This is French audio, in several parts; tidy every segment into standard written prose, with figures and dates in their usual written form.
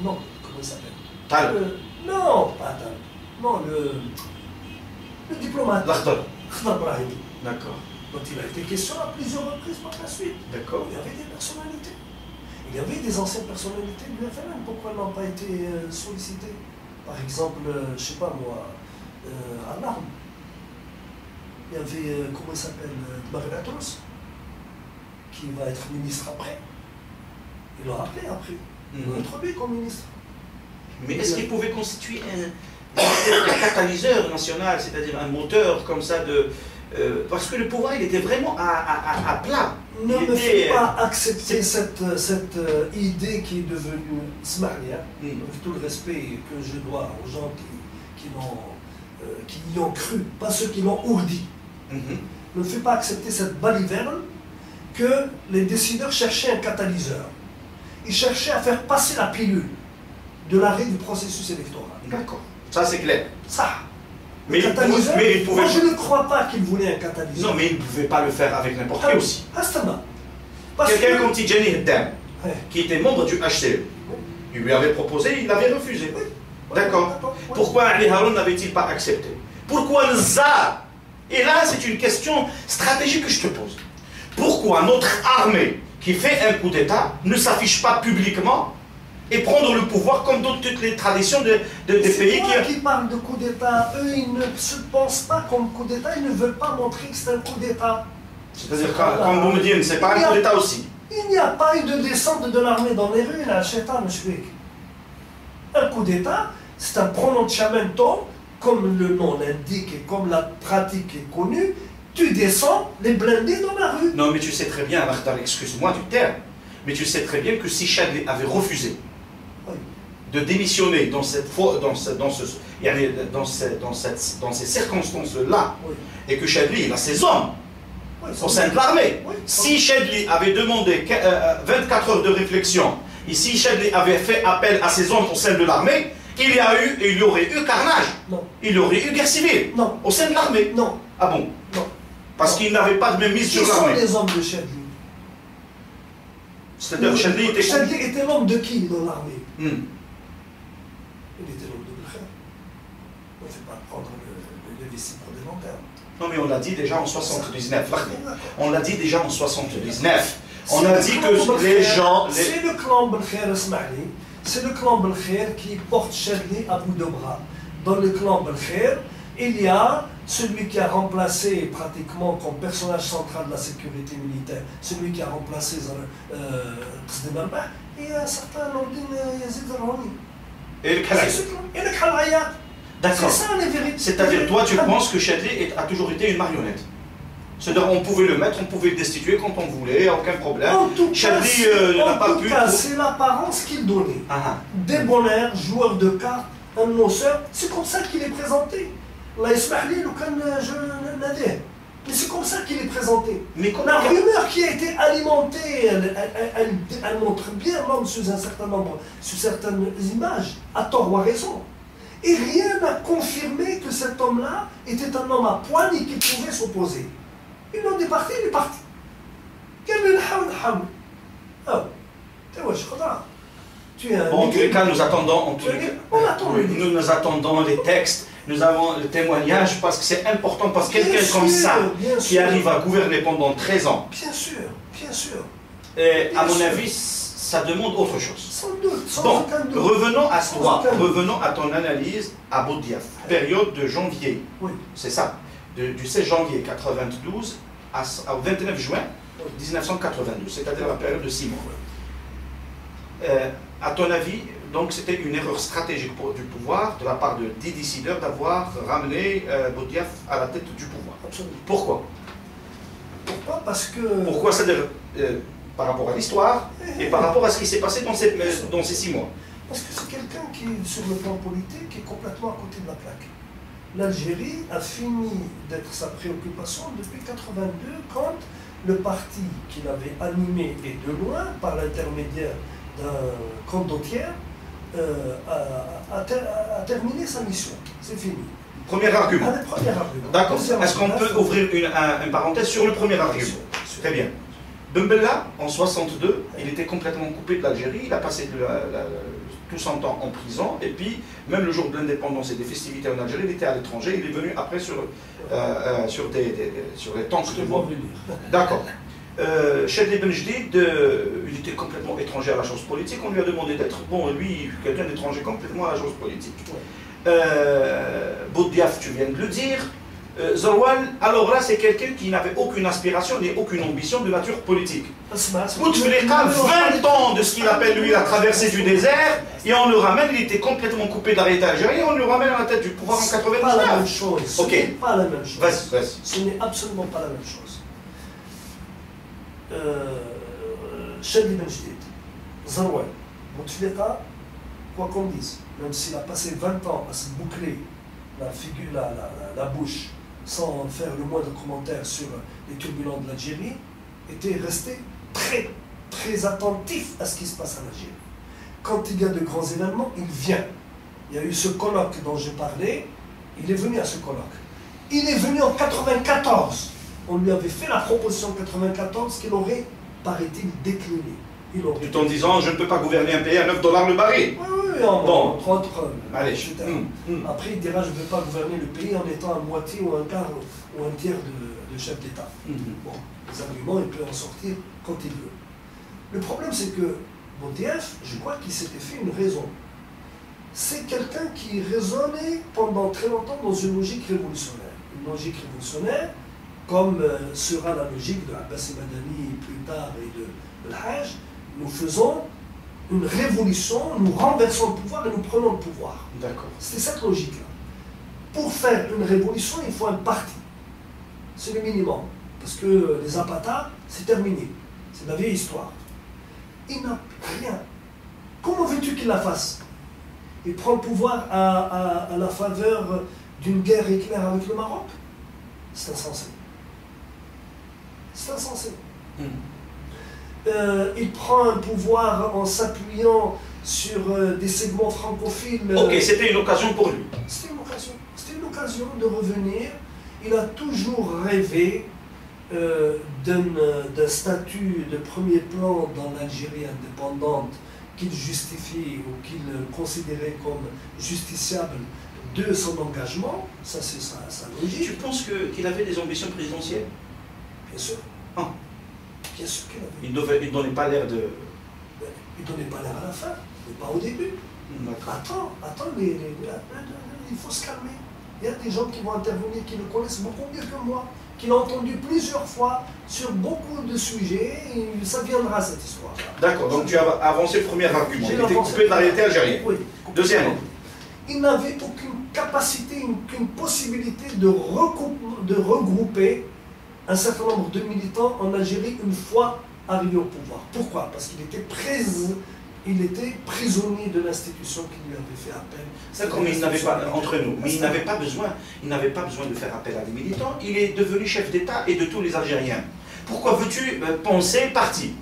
non, comment il s'appelle? Non, pas Tal. Non, le diplomate. L'Akhdar. Khdar Brahimi. D'accord. Dont il a été question à plusieurs reprises par la suite. D'accord. Il y avait des personnalités. Il y avait des anciennes personnalités du FLN. Pourquoi elles n'ont pas été sollicitées? Par exemple, je ne sais pas moi, à l'arme. Il y avait, comment il s'appelle, Marie Atros, qui va être ministre après. Il l'a appelé après. Il l'a introduit comme ministre. Mais est-ce qu'il pouvait constituer un catalyseur national, c'est-à-dire un moteur comme ça de... parce que le pouvoir, il était vraiment à plat. Ne me fais pas accepter cette idée qui est devenue smaria, avec tout le respect que je dois aux gens qui y ont cru, pas ceux qui l'ont ourdi. Ne me fais pas accepter cette baliverne que les décideurs cherchaient un catalyseur. Ils cherchaient à faire passer la pilule de l'arrêt du processus électoral. D'accord. Ça, c'est clair. Ça. Mais il pouvait... Moi, je ne crois pas qu'il voulait un catalyseur. Non, mais il ne pouvait pas le faire avec n'importe qui aussi. Quelqu'un comme Tidjani Hiddam, qui était membre du HCE, il lui avait proposé, il avait refusé. Oui. D'accord. Pourquoi Ali Haroun n'avait-il pas accepté? Pourquoi Nzar? Et là, c'est une question stratégique que je te pose. Pourquoi notre armée, qui fait un coup d'État, ne s'affiche pas publiquement et prendre le pouvoir comme dans toutes les traditions des pays qui parlent de coup d'État? Eux, ils ne se pensent pas comme coup d'État, ils ne veulent pas montrer que c'est un coup d'État. C'est-à-dire, comme vous me dites, c'est pas un coup d'État aussi. Il n'y a pas eu de descente de l'armée dans les rues, là, Chétan, monsieur. Un coup d'État, c'est un pronunciamento, comme le nom l'indique et comme la pratique est connue, tu descends les blindés dans la rue. Non, mais tu sais très bien, Martin, excuse-moi du terme, mais tu sais très bien que si Chadli avait refusé de démissionner dans ces circonstances-là, et que Chadli, il a ses hommes au sein de l'armée, si Chadli avait demandé 24 heures de réflexion, et si Chadli avait fait appel à ses hommes au sein de l'armée, il y aurait eu carnage. Non. Il y aurait eu guerre civile. Non. Au sein de l'armée. Non. Ah bon? Non. Parce qu'il n'avait pas de même mise sur l'armée. Qui sont les hommes de Chadli? C'est-à-dire Chadli était l'homme de qui dans l'armée? Il était l'homme de Belkher. On ne fait pas prendre le vessie pour des lanternes. Non, mais on l'a dit déjà en 79. On l'a dit déjà en 79. On a dit que les gens... C'est le clan Belkher, Ismaili. C'est le clan Belkher qui porte Chadli à bout de bras. Dans le clan Belkher, il y a celui qui a remplacé pratiquement comme personnage central de la sécurité militaire, celui qui a remplacé Qsdim Arbah, et un certain Nordin Yazid Al-Rouni. Et le Khalaya. Et le Khalaya. D'accord. C'est ça les vérités. C'est-à-dire, toi, tu penses que Chadli a toujours été une marionnette? C'est-à-dire, on pouvait le mettre, on pouvait le destituer quand on voulait, aucun problème. Chadli n'a pas pu... c'est l'apparence qu'il donnait. Débonnaire, joueur de cartes, un noceur, c'est comme ça qu'il est présenté. Allah yasmahli, mais c'est comme ça qu'il est présenté. Mais la rumeur qui a été alimentée, elle montre bien l'homme sous un certain nombre, sous certaines images, à tort ou à raison. Et rien n'a confirmé que cet homme-là était un homme à poil et qu'il pouvait s'opposer. Ils l'ont départi, il est parti. En tous les cas, nous attendons, nous attendons les textes, nous avons le témoignage parce que c'est important, parce que quelqu'un comme ça, qui arrive à gouverner pendant 13 ans. Bien sûr, bien sûr. Et à mon avis, ça demande autre chose. Sans doute, sans bon, aucun doute. Revenons à ton analyse à Boudiaf, période de janvier. Oui. C'est ça, du 16 janvier 92 au 29 juin 1992, c'est-à-dire la période de 6 mois. À ton avis, donc c'était une erreur stratégique du pouvoir, de la part des décideurs, d'avoir ramené Boudiaf à la tête du pouvoir. Absolument. Pourquoi? Pourquoi? Parce que... Pourquoi? C'est-à-dire par rapport à l'histoire et par rapport à ce qui s'est passé dans ces 6 mois. Parce que c'est quelqu'un qui, sur le plan politique, est complètement à côté de la plaque. L'Algérie a fini d'être sa préoccupation depuis 1982, quand le parti qu'il avait animé, et de loin, par l'intermédiaire d'un condottière, a terminé sa mission. C'est fini. Premier argument. Premier argument. D'accord. Est-ce qu'on peut ouvrir une parenthèse sur le premier argument? Très bien. Ben Bella, en 62, il était complètement coupé de l'Algérie, il a passé tout son temps en prison, et puis même le jour de l'indépendance et des festivités en Algérie, il était à l'étranger, il est venu après sur les tanks de mort. D'accord. Chadli Benjdid, il était complètement étranger à la chose politique, on lui a demandé d'être, bon, lui, quelqu'un d'étranger complètement à la chose politique. Boudiaf, tu viens de le dire. Zarwal, alors là, c'est quelqu'un qui n'avait aucune aspiration ni aucune ambition de nature politique. Bouteflika, 20 ans de ce qu'il appelle lui la traversée du désert, et on le ramène, il était complètement coupé de la réalité algérienne, on le ramène à la tête du pouvoir en 99. Ce n'est pas la même chose. Ce n'est pas la même chose. Vas-y. Ce n'est absolument pas la même chose. Chadli Benjdid, Zarwal, Bouteflika, quoi qu'on dise, même s'il a passé 20 ans à se boucler la bouche sans faire le moindre commentaire sur les turbulences de l'Algérie, était resté très, très attentif à ce qui se passe en Algérie. Quand il y a de grands événements, il vient. Il y a eu ce colloque dont je parlais, il est venu à ce colloque. Il est venu en 94. On lui avait fait la proposition en 94 qu'il aurait, paraît-il, décliné. Tout en disant, je ne peux pas gouverner un pays à 9 $ le baril. Oui, entre autres. Allez, Après, il dira, je ne veux pas gouverner le pays en étant à moitié ou un quart ou un tiers de chef d'État. Bon, les arguments, il peut en sortir quand il veut. Le problème, c'est que Boudiaf, je crois qu'il s'était fait une raison. C'est quelqu'un qui raisonnait pendant très longtemps dans une logique révolutionnaire. Une logique révolutionnaire, comme sera la logique de Abbas Madani plus tard et de l'Hajj. Nous faisons une révolution, nous renversons le pouvoir et nous prenons le pouvoir. D'accord. C'est cette logique-là. Pour faire une révolution, il faut un parti. C'est le minimum. Parce que les Zapata, c'est terminé. C'est la vieille histoire. Il n'a rien. Comment veux-tu qu'il la fasse? Il prend le pouvoir à la faveur d'une guerre éclair avec le Maroc? C'est insensé. C'est insensé. Il prend un pouvoir en s'appuyant sur des segments francophiles. Ok, c'était une occasion pour lui. C'était une occasion. C'était une occasion de revenir. Il a toujours rêvé d'un statut de premier plan dans l'Algérie indépendante qu'il justifie ou qu'il considérait comme justiciable de son engagement. Ça, c'est sa logique. Tu penses qu'il avait des ambitions présidentielles? Bien sûr. Ah. Bien sûr qu'il avait. Il ne donnait pas l'air de... Il ne donnait pas l'air à la fin, mais pas au début. Attends, il faut se calmer. Il y a des gens qui vont intervenir, qui le connaissent beaucoup mieux que moi, qui l'ont entendu plusieurs fois sur beaucoup de sujets, et ça viendra cette histoire. D'accord, donc tu as avancé le premier argument. Il était coupé de la réalité algérienne. Oui. Deuxième. Il n'avait aucune capacité, aucune possibilité de regrouper un certain nombre de militants en Algérie une fois arrivé au pouvoir. Pourquoi? Parce qu'il était prisonnier de l'institution qui lui avait fait appel. D'accord, mais il n'avait pas, entre nous, mais il n'avait pas besoin de faire appel à des militants. Il est devenu chef d'État et de tous les Algériens. Pourquoi veux-tu penser parti?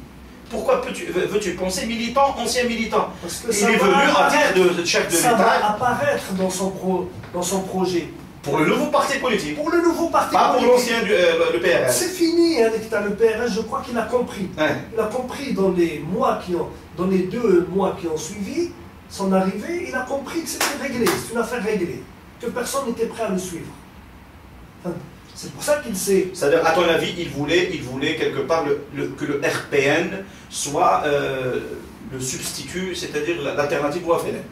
Pourquoi veux-tu penser militant, ancien militant? Parce que il est venu en titre de chef de l'État. Ça va apparaître dans son projet. Pour le nouveau parti politique. Pour le nouveau parti politique. Pas pour l'ancien, le PRS. C'est fini, hein, le PRS, je crois qu'il a compris. Ouais. Il a compris dans les 2 mois qui ont suivi son arrivée, il a compris que c'était réglé, c'est une affaire réglée, que personne n'était prêt à le suivre. Enfin, c'est pour ça qu'il s'est... C'est-à-dire, à ton avis, il voulait quelque part que le RPN soit le substitut, c'est-à-dire l'alternative au FLN.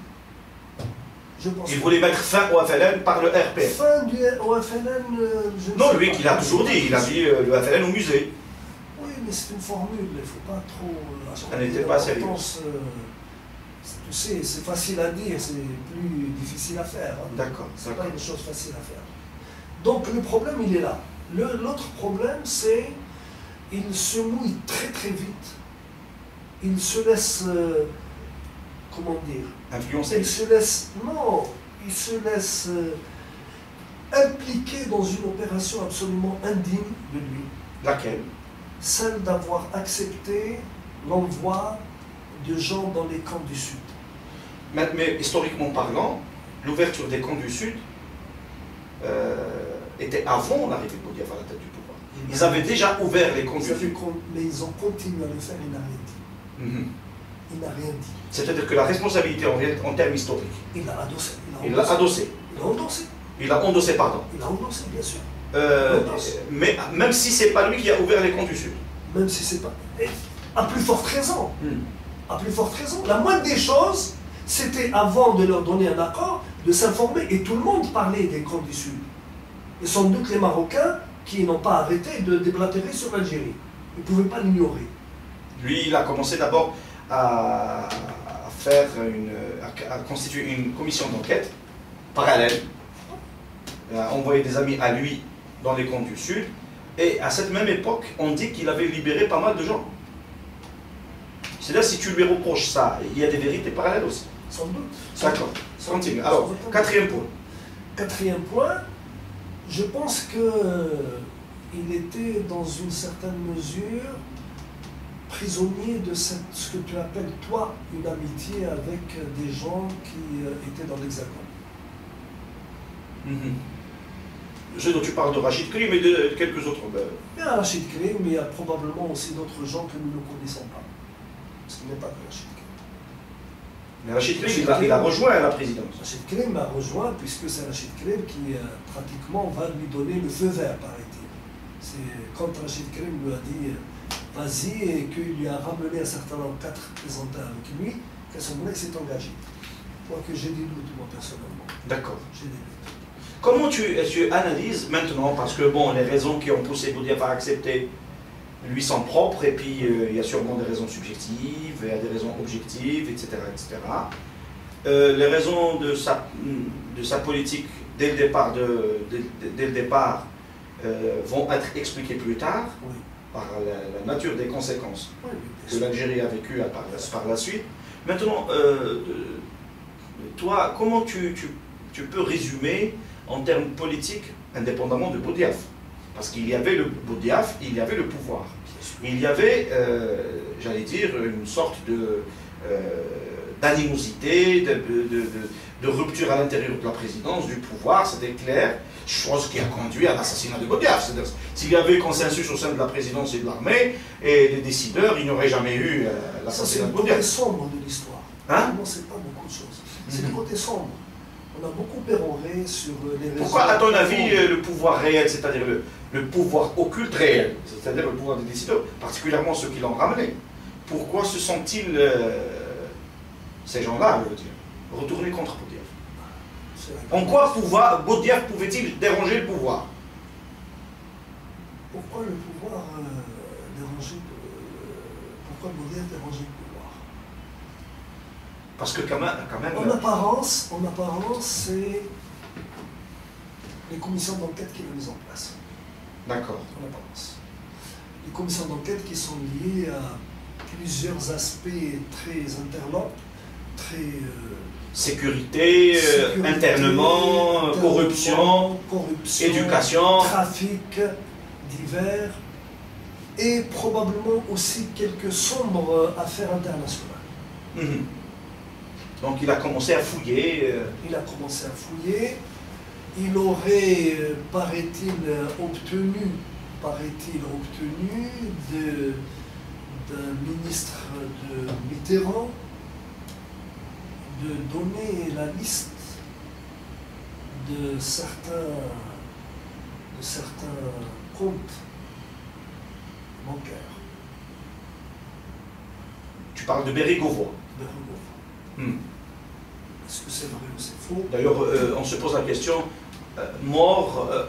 Il voulait mettre fin au FLN par le RPN. Fin au FLN, non, lui, qu'il a toujours dit, il a dit le FLN au musée. Oui, mais c'est une formule, il ne faut pas trop... Ça n'était pas sérieux. Tu sais, c'est facile à dire, c'est plus difficile à faire. Hein. D'accord. C'est pas une chose facile à faire. Donc le problème, il est là. L'autre problème, c'est qu'il se mouille très très vite. Il se laisse... comment dire? Influencer. Il se laisse impliqué dans une opération absolument indigne de lui. Laquelle? Celle d'avoir accepté l'envoi de gens dans les camps du Sud. Mais historiquement parlant, l'ouverture des camps du Sud était avant l'arrivée de Boudiaf à la tête du pouvoir. Ils avaient déjà ouvert les comptes. Mais ils ont continué à le faire, il n'a rien dit. Il n'a rien dit. C'est-à-dire que la responsabilité en termes historiques. Il l'a adossé. Il l'a adossé. Il l'a endossé. Il l'a endossé, pardon. Il l'a endossé, bien sûr. Mais même si c'est pas lui qui a ouvert les comptes du Sud. Même si c'est pas. Et à plus forte raison. À plus forte raison. La moindre des choses, c'était avant de leur donner un accord, de s'informer. Et tout le monde parlait des comptes du Sud. Et sans doute les Marocains qui n'ont pas arrêté de déblatérer sur l'Algérie. Ils ne pouvaient pas l'ignorer. Lui, il a commencé d'abord à constituer une commission d'enquête parallèle, à envoyer des amis à lui dans les comptes du Sud. Et à cette même époque, on dit qu'il avait libéré pas mal de gens. C'est-à-dire, si tu lui reproches ça, il y a des vérités parallèles aussi. Sans doute. D'accord. Continue. Alors, quatrième point. Quatrième point, je pense qu'il était dans une certaine mesure prisonnier de ce que tu appelles, toi, une amitié avec des gens qui étaient dans l'Hexagone. Ce dont tu parles de Rachid Krim et de quelques autres. Il y a Rachid Krim, mais il y a probablement aussi d'autres gens que nous ne connaissons pas. Parce qu'il n'est pas que Rachid Krim. Mais Rachid Krim, il a rejoint la présidence. Rachid Krim a rejoint, puisque c'est Rachid Krim qui pratiquement va lui donner le feu vert, paraît-il. C'est quand Rachid Krim lui a dit vas-y, et qu'il lui a ramené un certain nombre, 4 représentants avec lui, qu'à ce moment-là, il s'est engagé. Moi, que j'ai des doutes, moi, personnellement. D'accord. J'ai des doutes. Comment tu analyses maintenant, parce que bon, les raisons qui ont poussé Boudiaf à accepter lui sont propres, et puis il y a sûrement des raisons subjectives, il y a des raisons objectives, etc. etc. Les raisons de sa politique dès le départ, vont être expliquées plus tard, Oui. par la nature des conséquences Oui, que l'Algérie a vécues par la suite. Maintenant, toi, comment tu peux résumer en termes politiques, indépendamment de Boudiaf? Parce qu'il y avait le Boudiaf, il y avait le pouvoir. Il y avait, j'allais dire, une sorte d'animosité, de rupture à l'intérieur de la présidence, du pouvoir, c'était clair, chose qui a conduit à l'assassinat de Boudiaf. S'il y avait consensus au sein de la présidence et de l'armée et des décideurs, il n'y aurait jamais eu l'assassinat de Boudiaf. C'est le côté sombre de l'histoire. Hein? Non, c'est pas beaucoup de choses. C'est le côté sombre. On a beaucoup péroré sur les raisons. Pourquoi, à ton avis, le pouvoir réel, c'est-à-dire le pouvoir occulte réel, c'est-à-dire le pouvoir des décideurs, particulièrement ceux qui l'ont ramené, pourquoi se sont-ils, ces gens-là, je veux dire, retournés contre Boudiaf? En quoi Boudiaf pouvait-il déranger le pouvoir? Pourquoi le pouvoir dérangeait pourquoi Boudiaf dérangeait le pouvoir? Parce que quand même En apparence, c'est les commissions d'enquête qui l'ont mis en place. D'accord. En apparence. Les commissions d'enquête qui sont liées à plusieurs aspects très interlopes, très... sécurité, internement, corruption, éducation, trafic divers, et probablement aussi quelques sombres affaires internationales. Donc il a commencé à fouiller. Il a commencé à fouiller. Il aurait, paraît-il, obtenu d'un ministre de Mitterrand de donner la liste de certains comptes bancaires. Tu parles de Bérégovoy. Est-ce que c'est vrai ou c'est faux? D'ailleurs, on se pose la question,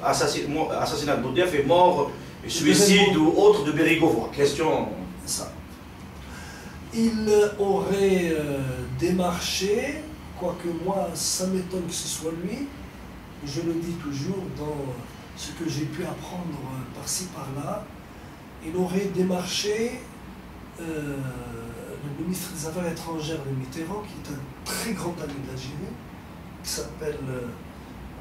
assassinat de Boudiaf et mort, suicide ou autre de Bérégovoy. Question... Ça. Il aurait démarché, quoique moi, ça m'étonne que ce soit lui, je le dis toujours dans ce que j'ai pu apprendre par-ci, par-là, il aurait démarché le ministre des Affaires étrangères de Mitterrand, qui est un très grand ami de l'Algérie, qui s'appelle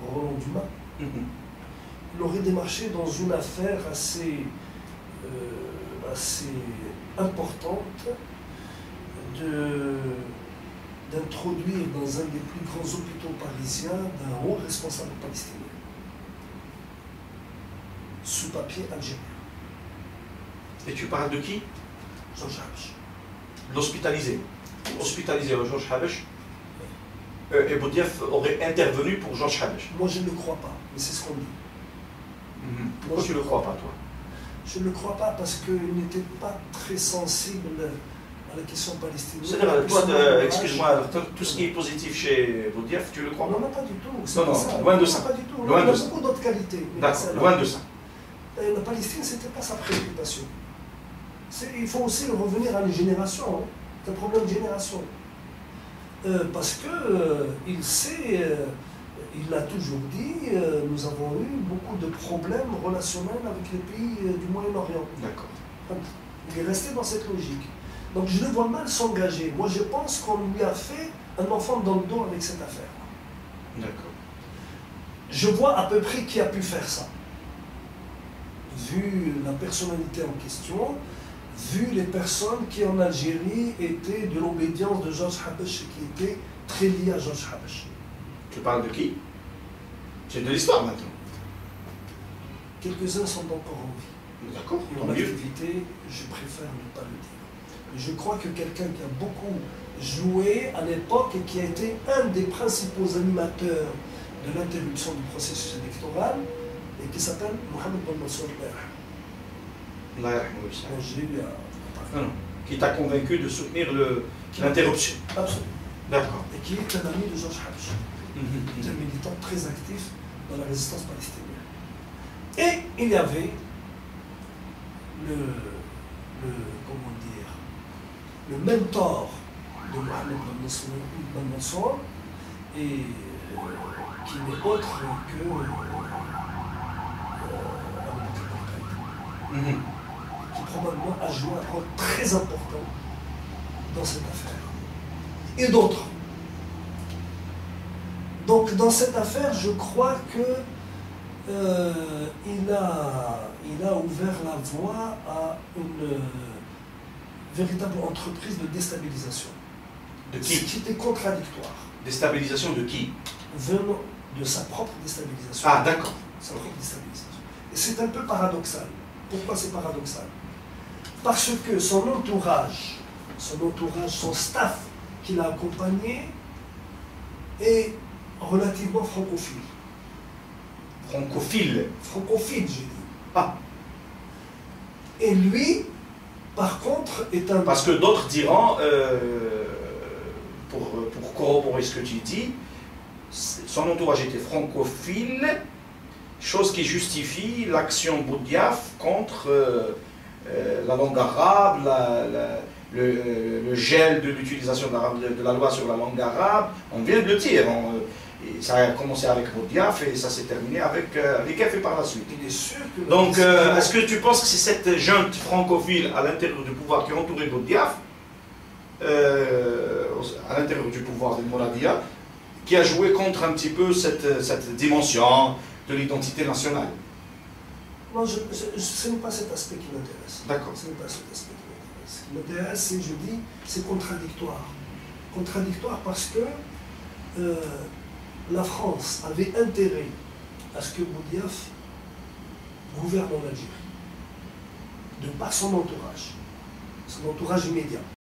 Roland Dumas. Il aurait démarché dans une affaire assez importante d'introduire dans un des plus grands hôpitaux parisiens d'un haut responsable palestinien, sous papier algérien. Et tu parles de qui? Georges Habash. L'hospitalisé. Hospitalisé, Georges Habash. Et Boudiaf aurait intervenu pour Georges Habash. Moi, je ne le crois pas, mais c'est ce qu'on dit. Pourquoi tu ne le crois pas, toi? Je ne le crois pas parce qu'il n'était pas très sensible à la question palestinienne. C'est-à-dire, toi, excuse-moi, tout ce qui est positif chez Boudiaf, tu le crois pas? Non, pas du tout. Non, loin de ça. Pas du tout. Loin Il y a de ça. beaucoup d'autres qualités. D'accord, loin de ça. La Palestine, ce n'était pas sa préoccupation. Il faut aussi revenir à une génération. C'est un problème de génération. Parce qu'il sait, il l'a toujours dit, nous avons eu beaucoup de problèmes relationnels avec les pays du Moyen-Orient. D'accord. Il est resté dans cette logique. Donc je le vois mal s'engager. Moi je pense qu'on lui a fait un enfant dans le dos avec cette affaire. D'accord. Je vois à peu près qui a pu faire ça. Vu la personnalité en question, vu les personnes qui en Algérie étaient de l'obédience de Georges Habash, qui étaient très liées à Georges Habash. Tu parles de qui? C'est de l'histoire maintenant. Quelques-uns sont encore en vie. D'accord. Et en activité, je préfère ne pas le dire. Mais je crois que quelqu'un qui a beaucoup joué à l'époque et qui a été un des principaux animateurs de l'interruption du processus électoral, et qui s'appelle Mohamed Ben Mansour qui t'a convaincu de soutenir l'interruption. Absolument. D'accord. Et qui est un ami de Georges Habash. Un militant très actif dans la résistance palestinienne. Et il y avait le mentor de Mohamed Ben Mansour, et qui n'est autre que qui probablement a joué un rôle très important dans cette affaire. Et d'autres. Donc dans cette affaire, je crois que il a ouvert la voie à une véritable entreprise de déstabilisation. De qui? Ce qui était contradictoire. Déstabilisation de qui? Venant de sa propre déstabilisation. Ah, d'accord. Sa propre déstabilisation. Et c'est un peu paradoxal. Pourquoi c'est paradoxal? Parce que son entourage, son staff qui l'a accompagné est relativement francophile. Francophile? Francophile, j'ai dit. Ah. Et lui, par contre, est un... Parce que d'autres diront, pour corroborer ce que tu dis, son entourage était francophile, chose qui justifie l'action Boudiaf contre la langue arabe, le gel de l'utilisation de la loi sur la langue arabe. On vient de le dire. Ça a commencé avec Boudiaf et ça s'est terminé avec Keffi par la suite. Il est sûr que... Donc, est-ce que tu penses que c'est cette junte francophile à l'intérieur du pouvoir qui a entouré Boudiaf, à l'intérieur du pouvoir de Mouradia, qui a joué contre un petit peu cette dimension de l'identité nationale? Non, ce n'est pas cet aspect qui m'intéresse. D'accord. Ce n'est pas cet aspect qui m'intéresse. Ce qui m'intéresse, c'est, je dis, c'est contradictoire. Contradictoire parce que la France avait intérêt à ce que Boudiaf gouverne en Algérie, de par son entourage immédiat.